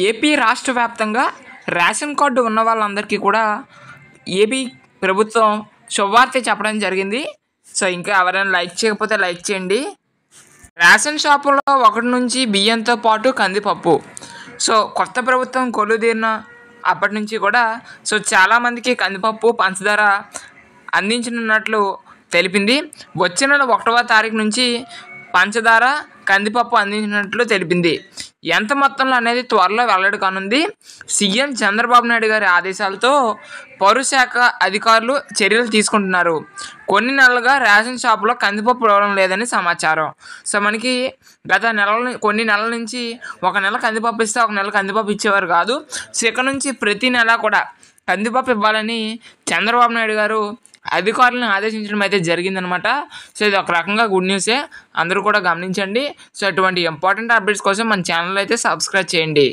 AP రాష్ట్ర వ్యాప్తంగా ration card ఉన్న వాళ్ళందరికీ కూడా ఏపీ ప్రభుత్వం శుభవార్త చెప్పడం జరిగింది. సో ఇంకా ఎవరైనా లైక్ చేయకపోతే లైక్ చేయండి. రేషన్ షాపులో 1 నుంచి బియ్యంతో పాటు కందిపప్పు. సో కొత్త ప్రభుత్వం కొలుదీరిన అప్పటి నుంచి కూడా చాలామందికి కందిపప్పు, పంచదార అందించనున్నట్లు తెలిపింది. వచ్చే నెల 1వ తారీఖు నుంచి పంచదార, కందిపప్పు అందించినట్లు తెలిపింది. ఎంత మొత్తంలో అనేది త్వరలో వెల్లడి కానుంది. సీఎం చంద్రబాబు నాయుడు గారి ఆదేశాలతో పౌరశాఖ అధికారులు చర్యలు తీసుకుంటున్నారు. కొన్ని నెలలుగా రేషన్ షాపులో కందిపప్పు ఇవ్వడం లేదని సమాచారం. సో మనకి కొన్ని నెలల నుంచి ఒక నెల కందిపప్పు ఇస్తే ఒక నెల కందిపప్పు ఇచ్చేవారు కాదు. సో ఇక నుంచి ప్రతి నెల కూడా కందిపప్పు ఇవ్వాలని చంద్రబాబు నాయుడు గారు అధికారులను ఆదేశించడం అయితే జరిగిందనమాట. సో ఇది ఒక రకంగా గుడ్ న్యూసే, అందరూ కూడా గమనించండి. సో అటువంటి ఇంపార్టెంట్ అప్డేట్స్ కోసం మన ఛానల్ అయితే సబ్స్క్రైబ్ చేయండి.